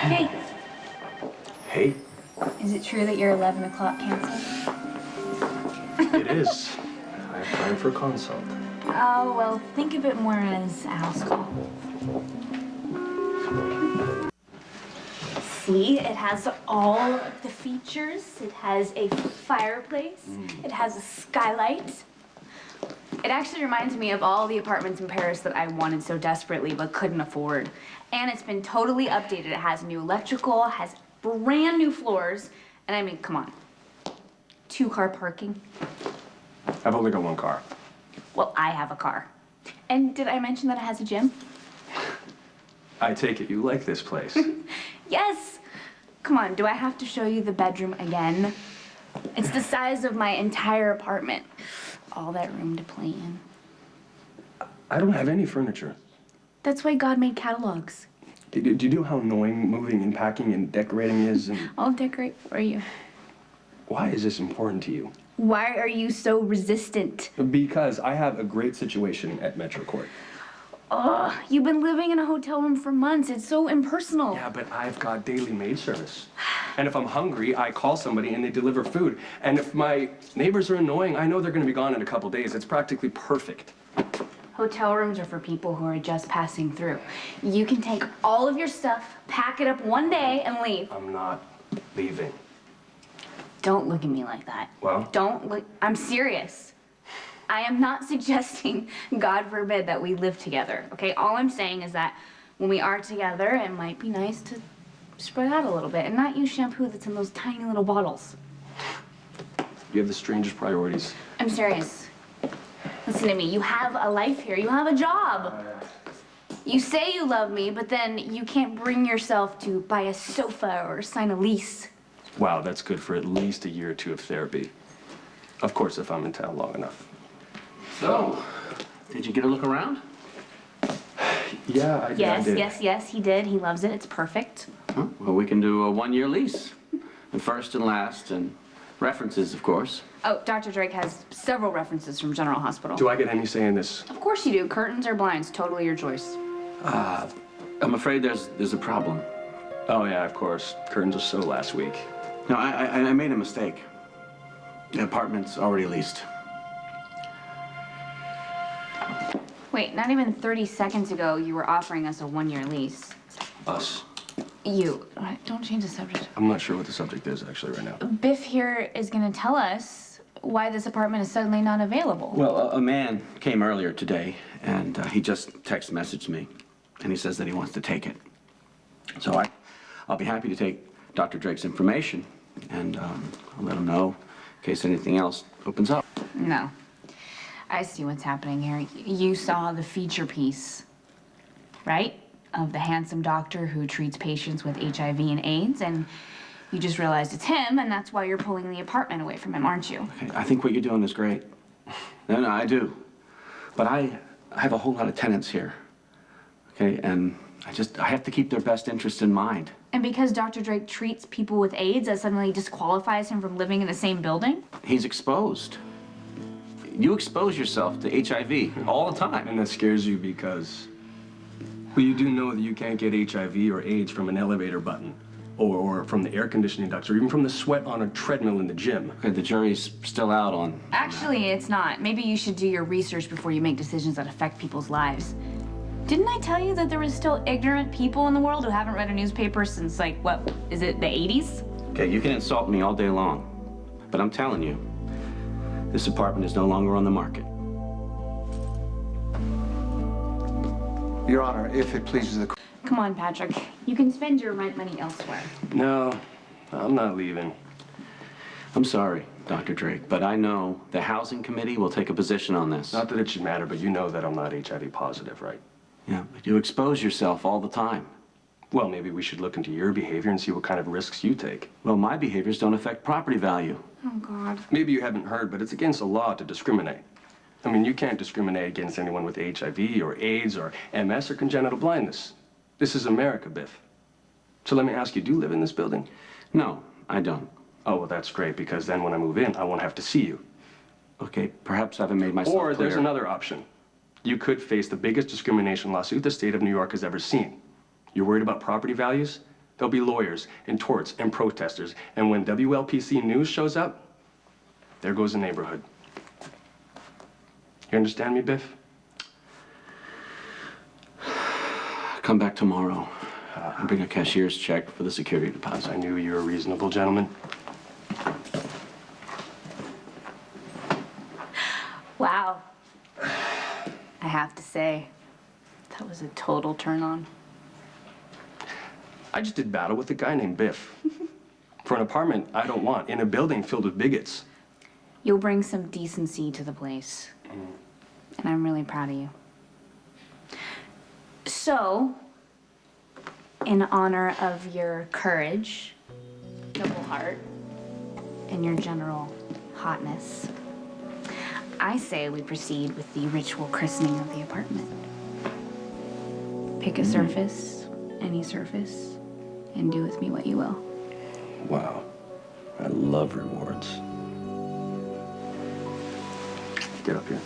Hey, Hey, is it true that your 11 o'clock canceled? it is. I have time for a consult. Oh, well, think of it more as a house call. See, it has all of the features. It has a fireplace. It has a skylight. It actually reminds me of all the apartments in Paris that I wanted so desperately but couldn't afford. And it's been totally updated. It has new electrical, has brand new floors. And I mean, come on. 2-car parking. I've only got one car. Well, I have a car. And did I mention that it has a gym? I take it you like this place. Yes! Come on, do I have to show you the bedroom again? It's the size of my entire apartment. All that room to play in. I don't have any furniture. That's why God made catalogs. Do you know how annoying moving and packing and decorating is? And I'll decorate for you. why is this important to you? Why are you so resistant? Because I have a great situation at Metro Court. Ugh, you've been living in a hotel room for months. It's so impersonal. Yeah, but I've got daily maid service. And if I'm hungry, I call somebody and they deliver food. And if my neighbors are annoying, I know they're going to be gone in a couple days. It's practically perfect. Hotel rooms are for people who are just passing through. You can take all of your stuff, pack it up one day, and leave. I'm not leaving. Don't look at me like that. Well? Don't look. I'm serious. I am not suggesting, God forbid, that we live together, okay? All I'm saying is that when we are together, it might be nice to spread out a little bit and not use shampoo that's in those tiny little bottles. You have the strangest priorities. I'm serious. Listen to me. You have a life here. You have a job. You say you love me, but then you can't bring yourself to buy a sofa or sign a lease. Wow, that's good for at least a year or two of therapy. Of course, if I'm in town long enough. So, did you get a look around? Yeah, I Yes, did. yes, he did. He loves it. It's perfect. Huh? Well, we can do a 1-year lease. And first and last, and references, of course. Oh, Dr. Drake has several references from General Hospital. Do I get any say in this? Of course you do. Curtains or blinds, totally your choice. I'm afraid there's a problem. Oh, yeah, of course. Curtains are so last week. No, I made a mistake. The apartment's already leased. Wait, not even 30 seconds ago, you were offering us a 1-year lease. Us. You, don't change the subject. I'm not sure what the subject is actually right now. Biff here is gonna tell us why this apartment is suddenly not available. Well, a man came earlier today, and he just text messaged me, and he says that he wants to take it. So I'll be happy to take Dr. Drake's information, and I'll let him know in case anything else opens up. No. I see what's happening here. You saw the feature piece, right? Of the handsome doctor who treats patients with HIV and AIDS, and you just realized it's him, and that's why you're pulling the apartment away from him, aren't you? Okay, I think what you're doing is great. No, I do. But I have a whole lot of tenants here, okay? And I have to keep their best interest in mind. And because Dr. Drake treats people with AIDS, that suddenly disqualifies him from living in the same building? He's exposed. You expose yourself to HIV all the time. And that scares you because, well, you do know that you can't get HIV or AIDS from an elevator button, or from the air conditioning ducts, or even from the sweat on a treadmill in the gym. Okay, the jury's still out on... Actually, it's not. Maybe you should do your research before you make decisions that affect people's lives. Didn't I tell you that there was still ignorant people in the world who haven't read a newspaper since, like, what, is it the 80s? Okay, you can insult me all day long, but I'm telling you, this apartment is no longer on the market. Your Honor, if it pleases the... Come on, Patrick. You can spend your rent money elsewhere. No, I'm not leaving. I'm sorry, Dr. Drake, but I know the Housing Committee will take a position on this. Not that it should matter, but you know that I'm not HIV positive, right? Yeah, but you expose yourself all the time. Well, maybe we should look into your behavior and see what kind of risks you take. Well, my behaviors don't affect property value. Oh, God. Maybe you haven't heard, but it's against the law to discriminate. I mean, you can't discriminate against anyone with HIV or AIDS or MS or congenital blindness. This is America, Biff. So let me ask you, do you live in this building? No, I don't. Oh, well, that's great, because then when I move in, I won't have to see you. Okay, perhaps I haven't made myself Or clear. there's another option. You could face the biggest discrimination lawsuit the state of New York has ever seen. You're worried about property values? There'll be lawyers and torts and protesters. And when WLPC News shows up, there goes the neighborhood. You understand me, Biff? Come back tomorrow and bring a cashier's check for the security deposit. I knew you were a reasonable gentleman. Wow. I have to say, that was a total turn on. I just did battle with a guy named Biff. For an apartment I don't want in a building filled with bigots. You'll bring some decency to the place. And I'm really proud of you. So, in honor of your courage, noble heart, and your general hotness, I say we proceed with the ritual christening of the apartment. Pick a surface, any surface, and do with me what you will. Wow. I love rewards. Get up here.